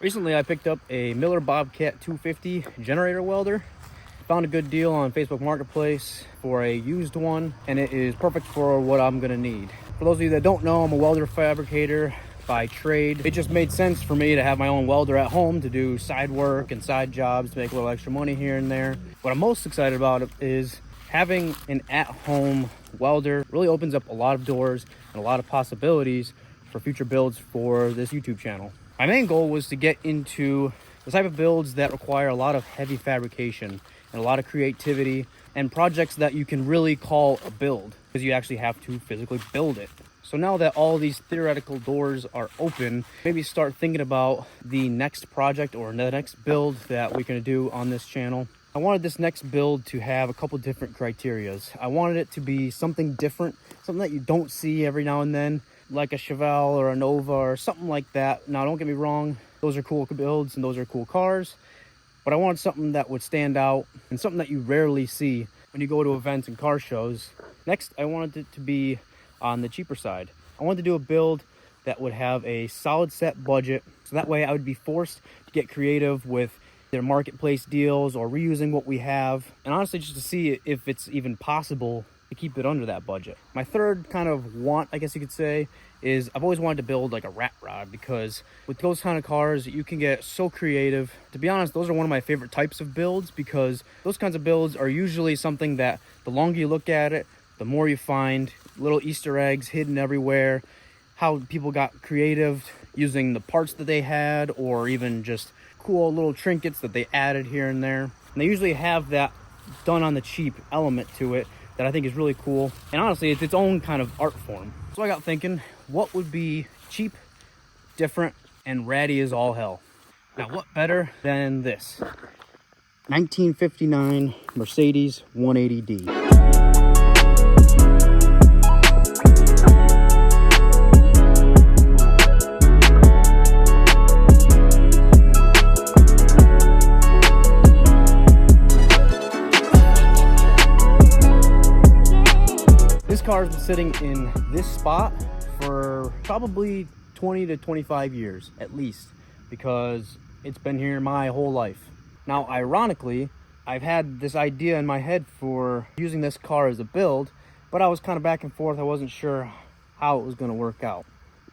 Recently, I picked up a Miller Bobcat 250 generator welder. Found a good deal on Facebook Marketplace for a used one, and it is perfect for what I'm gonna need. For those of you that don't know, I'm a welder fabricator by trade. It just made sense for me to have my own welder at home to do side work and side jobs to make a little extra money here and there. What I'm most excited about is having an at-home welder. Really opens up a lot of doors and a lot of possibilities for future builds for this YouTube channel. My main goal was to get into the type of builds that require a lot of heavy fabrication and a lot of creativity and projects that you can really call a build because you actually have to physically build it. So now that all these theoretical doors are open, maybe start thinking about the next project or the next build that we're going to do on this channel. I wanted this next build to have a couple different criterias. I wanted it to be something different, something that you don't see every now and then, like a Chevelle or a Nova or something like that. Now, don't get me wrong, those are cool builds and those are cool cars, but I wanted something that would stand out and something that you rarely see when you go to events and car shows. Next, I wanted it to be on the cheaper side. I wanted to do a build that would have a solid set budget, so that way I would be forced to get creative with their marketplace deals or reusing what we have, and honestly just to see if it's even possible to keep it under that budget. My third kind of want, I guess you could say, is I've always wanted to build like a rat rod, because with those kind of cars you can get so creative. To be honest, those are one of my favorite types of builds, because those kinds of builds are usually something that the longer you look at it, the more you find little Easter eggs hidden everywhere, how people got creative using the parts that they had, or even just cool little trinkets that they added here and there. And they usually have that done on the cheap element to it that I think is really cool. And honestly, it's its own kind of art form. So I got thinking, what would be cheap, different, and ratty as all hell? Now, what better than this? 1959 Mercedes 180D. This car has been sitting in this spot for probably 20 to 25 years at least, because it's been here my whole life. Now, ironically, I've had this idea in my head for using this car as a build, but I was kind of back and forth. I wasn't sure how it was going to work out.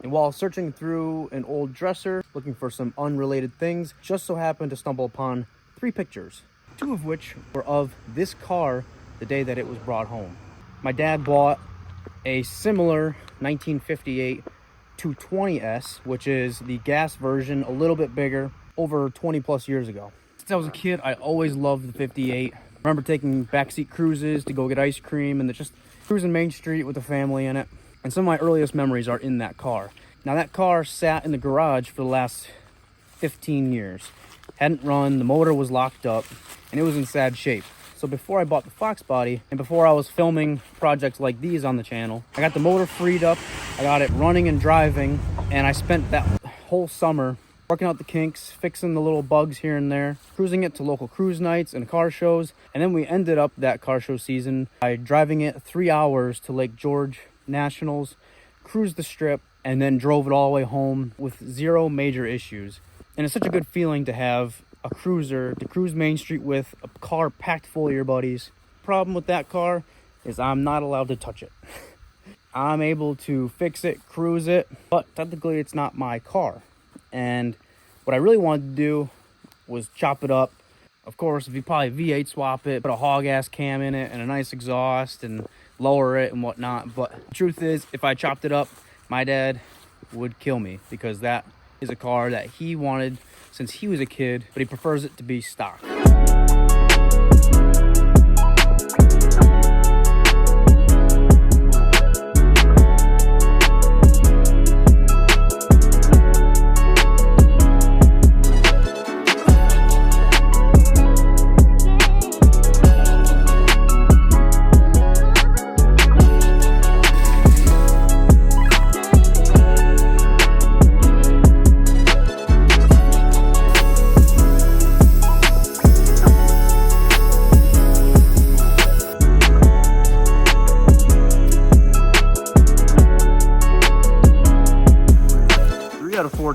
And while searching through an old dresser, looking for some unrelated things, just so happened to stumble upon 3 pictures, 2 of which were of this car the day that it was brought home. My dad bought a similar 1958 220S, which is the gas version, a little bit bigger, over 20 plus years ago. Since I was a kid, I always loved the 58. I remember taking backseat cruises to go get ice cream and just cruising Main Street with the family in it. And some of my earliest memories are in that car. Now, that car sat in the garage for the last 15 years. Hadn't run, the motor was locked up, and it was in sad shape. So before I bought the Fox body, and before I was filming projects like these on the channel, I got the motor freed up, I got it running and driving, and I spent that whole summer working out the kinks, fixing the little bugs here and there, cruising it to local cruise nights and car shows. And then we ended up that car show season by driving it 3 hours to Lake George Nationals, cruised the strip, and then drove it all the way home with 0 major issues. And it's such a good feeling to have a cruiser to cruise Main Street with, a car packed full of your buddies. Problem with that car is I'm not allowed to touch it. I'm able to fix it, cruise it, but technically it's not my car. And what I really wanted to do was chop it up. Of course, if you probably V8 swap it, put a hog ass cam in it and a nice exhaust and lower it and whatnot. But the truth is, if I chopped it up, my dad would kill me, because that is a car that he wanted since he was a kid, but he prefers it to be stock.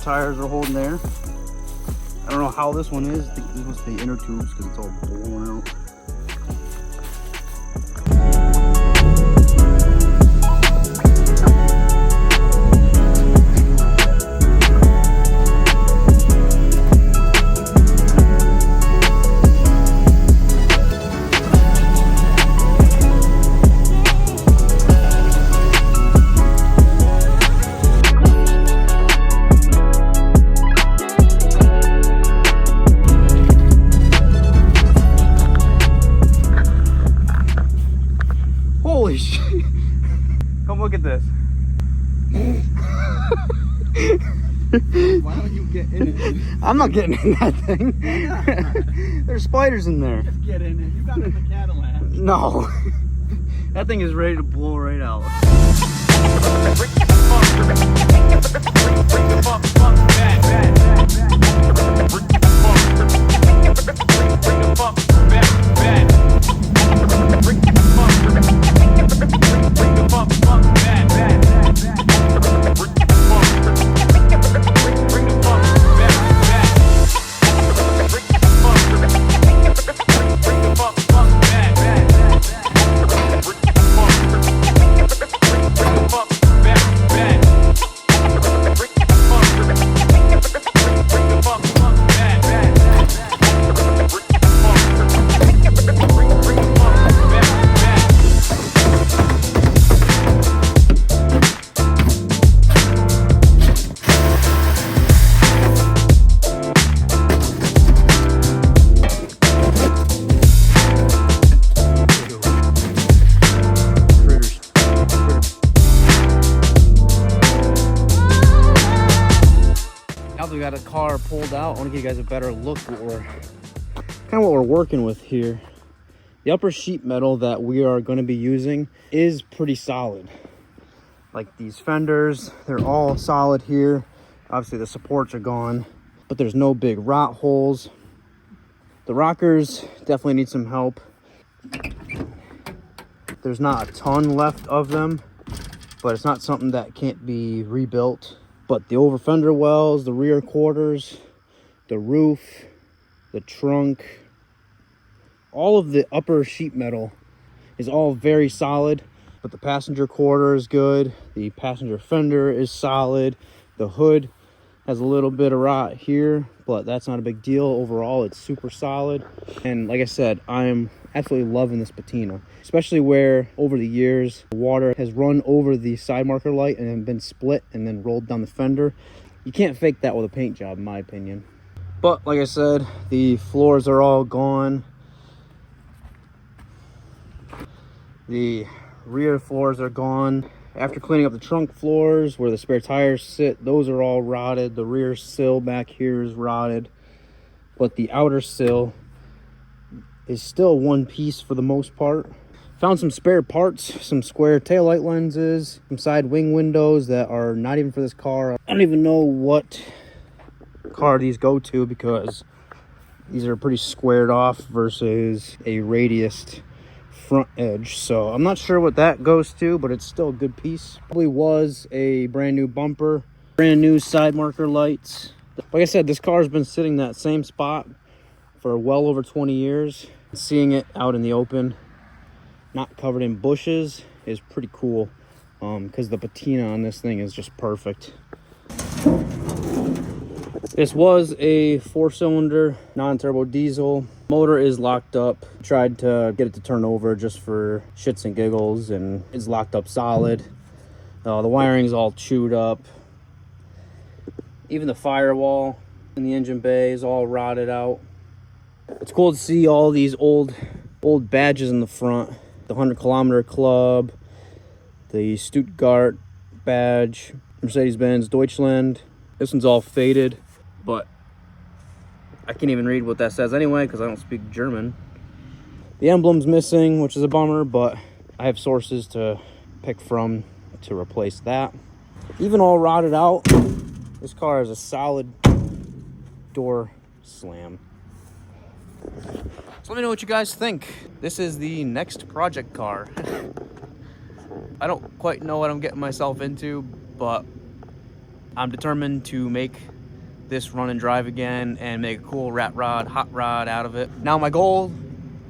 Tires are holding there. I don't know how this one is. I think this must be inner tubes because it's all blown out. Holy shit. Come look at this. Why don't you get in it? I'm not getting in that thing. There's spiders in there. Just get in it. You got in the Cadillac. No. That thing is ready to blow right out. We got a car pulled out. I want to give you guys a better look at what we're working with here. The upper sheet metal that we are going to be using is pretty solid. Like these fenders, they're all solid here. Obviously the supports are gone, but there's no big rot holes. The rockers definitely need some help. There's not a ton left of them, but it's not something that can't be rebuilt. But the over fender wells, the rear quarters, the roof, the trunk, all of the upper sheet metal is all very solid. But the passenger quarter is good. The passenger fender is solid. The hood has a little bit of rot here, but that's not a big deal. Overall, it's super solid. And like I said, I am absolutely loving this patina, especially where over the years water has run over the side marker light and then been split and then rolled down the fender. You can't fake that with a paint job, in my opinion. But like I said, the floors are all gone. The rear floors are gone. After cleaning up the trunk floors where the spare tires sit, those are all rotted. The rear sill back here is rotted, but the outer sill is still one piece for the most part. Found some spare parts, some square taillight lenses, some side wing windows that are not even for this car. I don't even know what car these go to because these are pretty squared off versus a radiused front edge. So I'm not sure what that goes to, but it's still a good piece. Probably was a brand new bumper, brand new side marker lights. Like I said, this car has been sitting that same spot for well over 20 years. Seeing it out in the open, not covered in bushes, is pretty cool because the patina on this thing is just perfect. This was a 4-cylinder non-turbo diesel. Motor is locked up. Tried to get it to turn over just for shits and giggles, and it's locked up solid. The wiring's all chewed up. Even the firewall in the engine bay is all rotted out. It's cool to see all these old badges in the front. The 100-kilometer club, the Stuttgart badge, Mercedes Benz, Deutschland. This one's all faded, but I can't even read what that says anyway because I don't speak German. The emblem's missing, which is a bummer, but I have sources to pick from to replace that. Even all rotted out, this car has a solid door slam. So let me know what you guys think. This is the next project car. I don't quite know what I'm getting myself into, but I'm determined to make this run and drive again and make a cool rat rod, hot rod out of it. Now my goal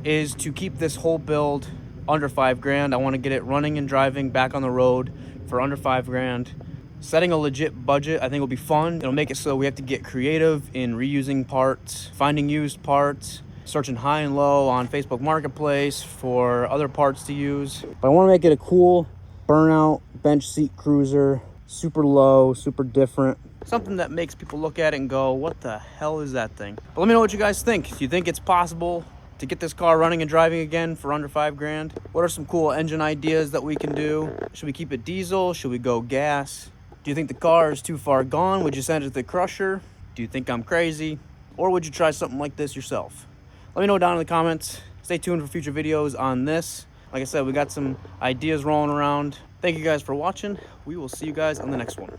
is to keep this whole build under 5 grand. I want to get it running and driving back on the road for under 5 grand. Setting a legit budget I think will be fun. It'll make it so we have to get creative in reusing parts, finding used parts, searching high and low on Facebook Marketplace for other parts to use. But I want to make it a cool burnout bench seat cruiser, super low, super different. Something that makes people look at it and go, what the hell is that thing? But let me know what you guys think. Do you think it's possible to get this car running and driving again for under 5 grand? What are some cool engine ideas that we can do? Should we keep it diesel? Should we go gas? Do you think the car is too far gone? Would you send it to the crusher? Do you think I'm crazy? Or would you try something like this yourself? Let me know down in the comments. Stay tuned for future videos on this. Like I said, we got some ideas rolling around. Thank you guys for watching. We will see you guys on the next one.